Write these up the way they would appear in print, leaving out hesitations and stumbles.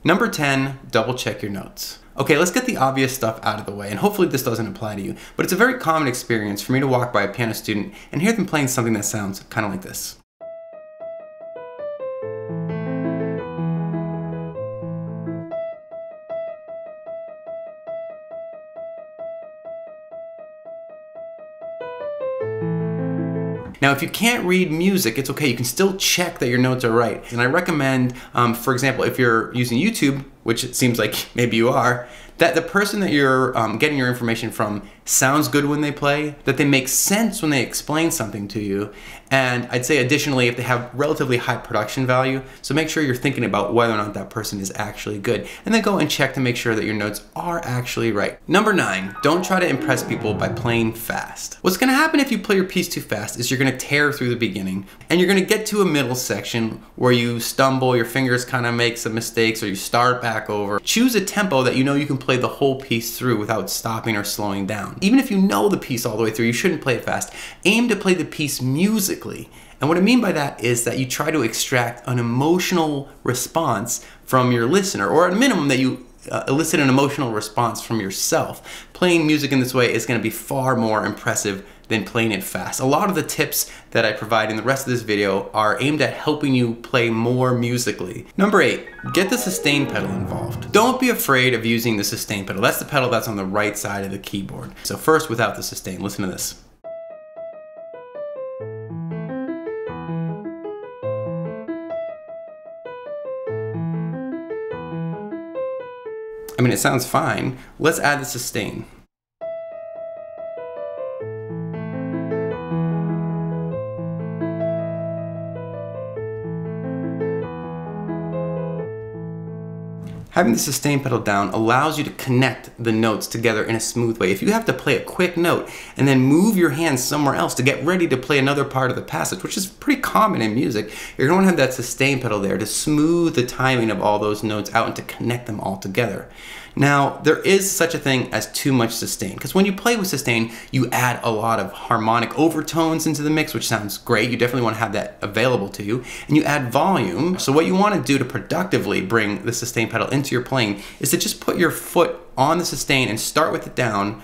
Number 10, double check your notes. Okay, let's get the obvious stuff out of the way, and hopefully this doesn't apply to you, but it's a very common experience for me to walk by a piano student and hear them playing something that sounds kind of like this. Now, if you can't read music, it's okay. You can still check that your notes are right. And I recommend, for example, if you're using YouTube, which it seems like maybe you are, that the person that you're getting your information from sounds good when they play, that they make sense when they explain something to you, and I'd say additionally if they have relatively high production value, so make sure you're thinking about whether or not that person is actually good, and then go and check to make sure that your notes are actually right. Number 9, don't try to impress people by playing fast. What's going to happen if you play your piece too fast is you're going to tear through the beginning, and you're going to get to a middle section where you stumble, your fingers kind of make some mistakes, or you start back over. Choose a tempo that you know you can play the whole piece through without stopping or slowing down. Even if you know the piece all the way through, you shouldn't play it fast. Aim to play the piece musically. And what I mean by that is that you try to extract an emotional response from your listener, or at a minimum that you elicit an emotional response from yourself. Playing music in this way is going to be far more impressive than playing it fast. A lot of the tips that I provide in the rest of this video are aimed at helping you play more musically. Number 8, get the sustain pedal involved. Don't be afraid of using the sustain pedal. That's the pedal that's on the right side of the keyboard. So first, without the sustain, listen to this. I mean, it sounds fine. Let's add the sustain. Having the sustain pedal down allows you to connect the notes together in a smooth way. If you have to play a quick note and then move your hands somewhere else to get ready to play another part of the passage, which is pretty common in music, you're going to have that sustain pedal there to smooth the timing of all those notes out and to connect them all together. Now, there is such a thing as too much sustain, because when you play with sustain, you add a lot of harmonic overtones into the mix, which sounds great. You definitely want to have that available to you. And you add volume. So what you want to do to productively bring the sustain pedal into your playing is to just put your foot on the sustain and start with it down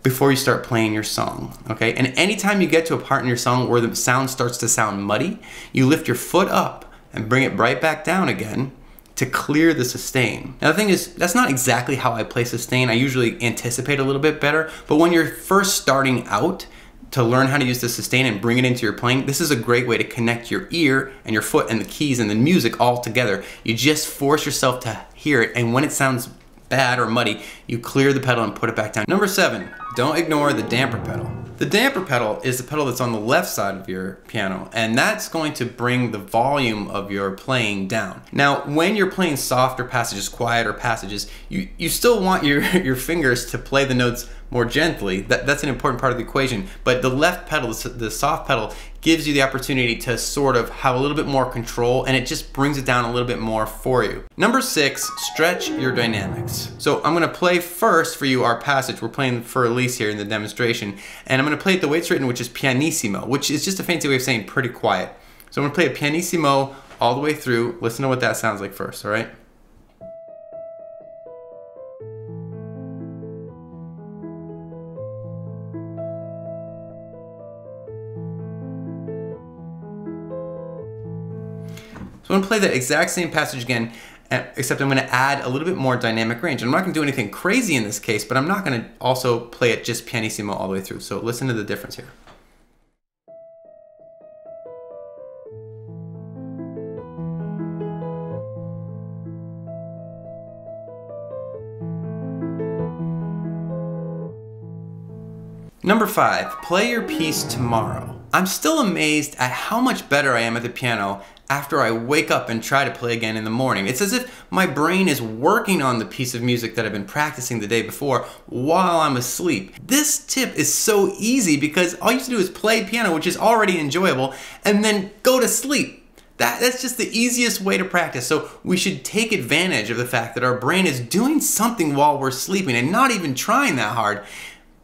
before you start playing your song, okay? And anytime you get to a part in your song where the sound starts to sound muddy, you lift your foot up and bring it right back down again to clear the sustain. Now the thing is, that's not exactly how I play sustain. I usually anticipate a little bit better, but when you're first starting out to learn how to use the sustain and bring it into your playing, this is a great way to connect your ear and your foot and the keys and the music all together. You just force yourself to hear it, and when it sounds bad or muddy, you clear the pedal and put it back down. Number 7, don't ignore the damper pedal. The damper pedal is the pedal that's on the left side of your piano, and that's going to bring the volume of your playing down. Now, when you're playing softer passages, quieter passages, you still want your fingers to play the notes more gently. That's an important part of the equation, but the left pedal, the soft pedal, gives you the opportunity to sort of have a little bit more control, and it just brings it down a little bit more for you. Number 6, stretch your dynamics. So I'm gonna play first for you our passage. We're playing for Elise here in the demonstration, and I'm gonna play it the way it's written, which is pianissimo, which is just a fancy way of saying pretty quiet. So I'm gonna play a pianissimo all the way through. Listen to what that sounds like first, all right? So I'm going to play that exact same passage again, except I'm going to add a little bit more dynamic range. I'm not going to do anything crazy in this case, but I'm not going to also play it just pianissimo all the way through. So listen to the difference here. Number 5, play your piece tomorrow. I'm still amazed at how much better I am at the piano after I wake up and try to play again in the morning. It's as if my brain is working on the piece of music that I've been practicing the day before while I'm asleep. This tip is so easy because all you have to do is play piano, which is already enjoyable, and then go to sleep. That's just the easiest way to practice. So we should take advantage of the fact that our brain is doing something while we're sleeping and not even trying that hard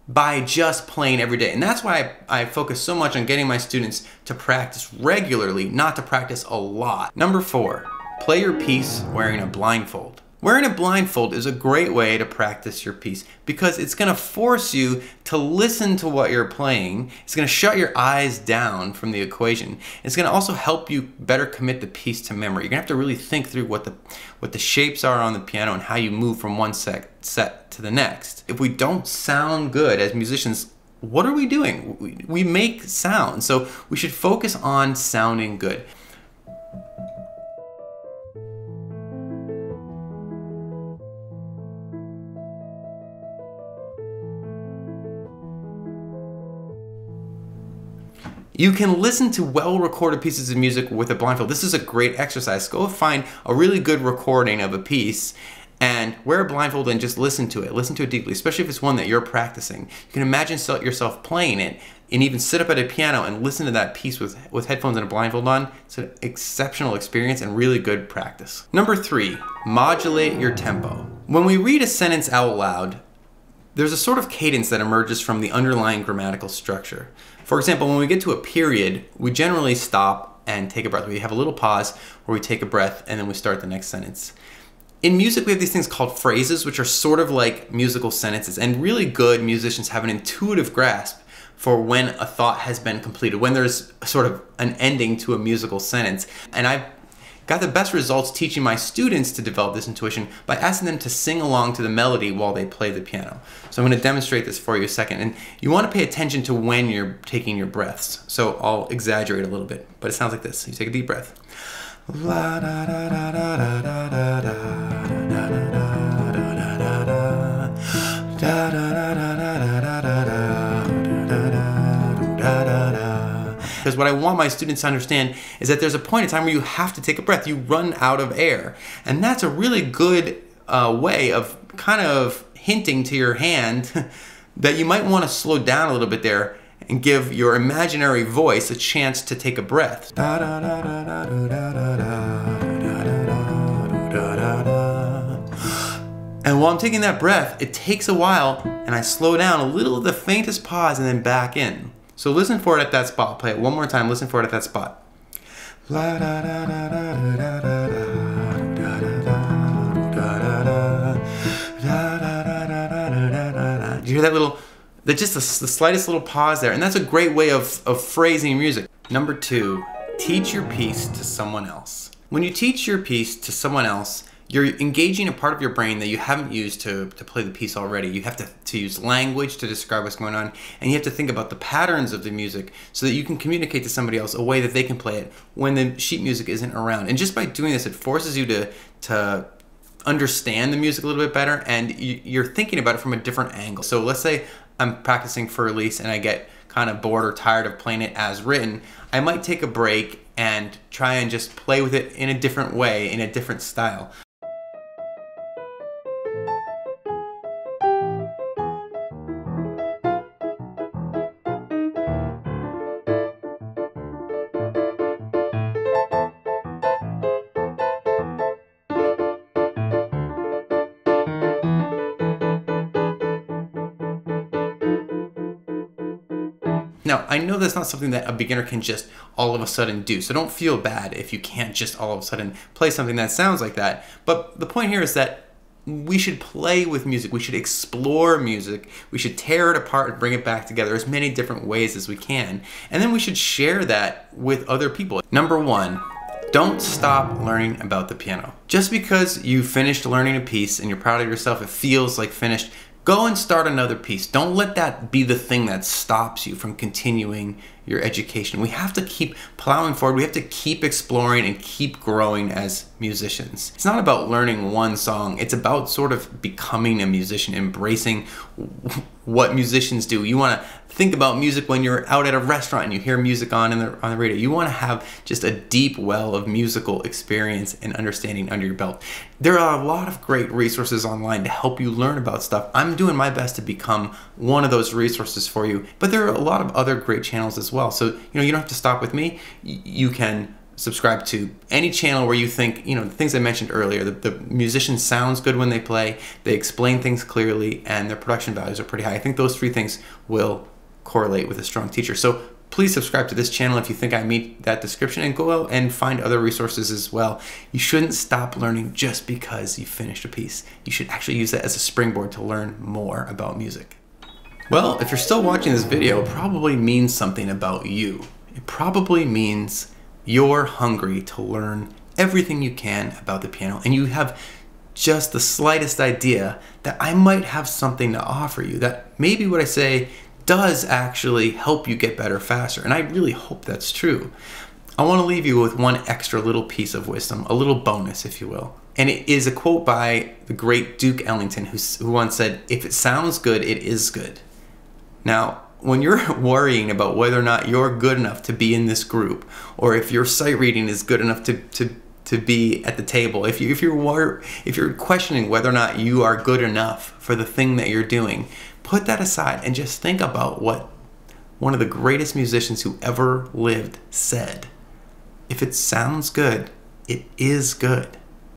by just playing every day. And that's why I focus so much on getting my students to practice regularly, not to practice a lot. Number 4, play your piece wearing a blindfold. Wearing a blindfold is a great way to practice your piece because it's going to force you to listen to what you're playing. It's going to shut your eyes down from the equation. It's going to also help you better commit the piece to memory. You're going to have to really think through what the shapes are on the piano and how you move from one set to the next. If we don't sound good as musicians, what are we doing? We make sound, so we should focus on sounding good. You can listen to well-recorded pieces of music with a blindfold. This is a great exercise. Go find a really good recording of a piece and wear a blindfold and just listen to it. Listen to it deeply, especially if it's one that you're practicing. You can imagine yourself playing it and even sit up at a piano and listen to that piece with headphones and a blindfold on. It's an exceptional experience and really good practice. Number 3, modulate your tempo. When we read a sentence out loud, there's a sort of cadence that emerges from the underlying grammatical structure. For example, when we get to a period, we generally stop and take a breath. We have a little pause where we take a breath and then we start the next sentence. In music, we have these things called phrases, which are sort of like musical sentences, and really good musicians have an intuitive grasp for when a thought has been completed, when there's sort of an ending to a musical sentence. And I've got the best results teaching my students to develop this intuition by asking them to sing along to the melody while they play the piano. So I'm going to demonstrate this for you a second. And you want to pay attention to when you're taking your breaths. So I'll exaggerate a little bit, but it sounds like this. You take a deep breath. La da da da da da da da da da da da da. Because what I want my students to understand is that there's a point in time where you have to take a breath. You run out of air. And that's a really good way of kind of hinting to your hand that you might want to slow down a little bit there and give your imaginary voice a chance to take a breath. And while I'm taking that breath, it takes a while and I slow down a little of the faintest pause and then back in. So listen for it at that spot. Play it one more time. Listen for it at that spot. Do you hear that little, just the slightest little pause there? And that's a great way of phrasing music. Number 2, teach your piece to someone else. When you teach your piece to someone else, you're engaging a part of your brain that you haven't used to play the piece already. You have to use language to describe what's going on, and you have to think about the patterns of the music so that you can communicate to somebody else a way that they can play it when the sheet music isn't around. And just by doing this, it forces you to understand the music a little bit better, and you're thinking about it from a different angle. So let's say I'm practicing for release and I get kind of bored or tired of playing it as written. I might take a break and try and just play with it in a different way, in a different style. Now, I know that's not something that a beginner can just all of a sudden do, so don't feel bad if you can't just all of a sudden play something that sounds like that. But the point here is that we should play with music, we should explore music, we should tear it apart and bring it back together as many different ways as we can. And then we should share that with other people. Number 1, don't stop learning about the piano. Just because you finished learning a piece and you're proud of yourself, it feels like finished, go and start another piece. Don't let that be the thing that stops you from continuing your education. We have to keep plowing forward. We have to keep exploring and keep growing as musicians. It's not about learning one song. It's about sort of becoming a musician, embracing what musicians do. You want to think about music when you're out at a restaurant and you hear music on the radio. You want to have just a deep well of musical experience and understanding under your belt. There are a lot of great resources online to help you learn about stuff. I'm doing my best to become one of those resources for you, but there are a lot of other great channels as well. So, you don't have to stop with me. You can subscribe to any channel where you think, the things I mentioned earlier, the musician sounds good when they play, they explain things clearly, and their production values are pretty high. I think those 3 things will correlate with a strong teacher. So Please subscribe to this channel if you think I meet that description, and go out and find other resources as well. You shouldn't stop learning just because you finished a piece. You should actually use that as a springboard to learn more about music. Well, if you're still watching this video, it probably means something about you. It probably means you're hungry to learn everything you can about the piano, and you have just the slightest idea that I might have something to offer you, that maybe what I say does actually help you get better faster. And I really hope that's true. I want to leave you with one extra little piece of wisdom, a little bonus, if you will. And it is a quote by the great Duke Ellington, who once said, "If it sounds good, it is good." Now, when you're worrying about whether or not you're good enough to be in this group, or if your sight reading is good enough to be at the table, if you're questioning whether or not you are good enough for the thing that you're doing, put that aside and just think about what one of the greatest musicians who ever lived said. If it sounds good, it is good.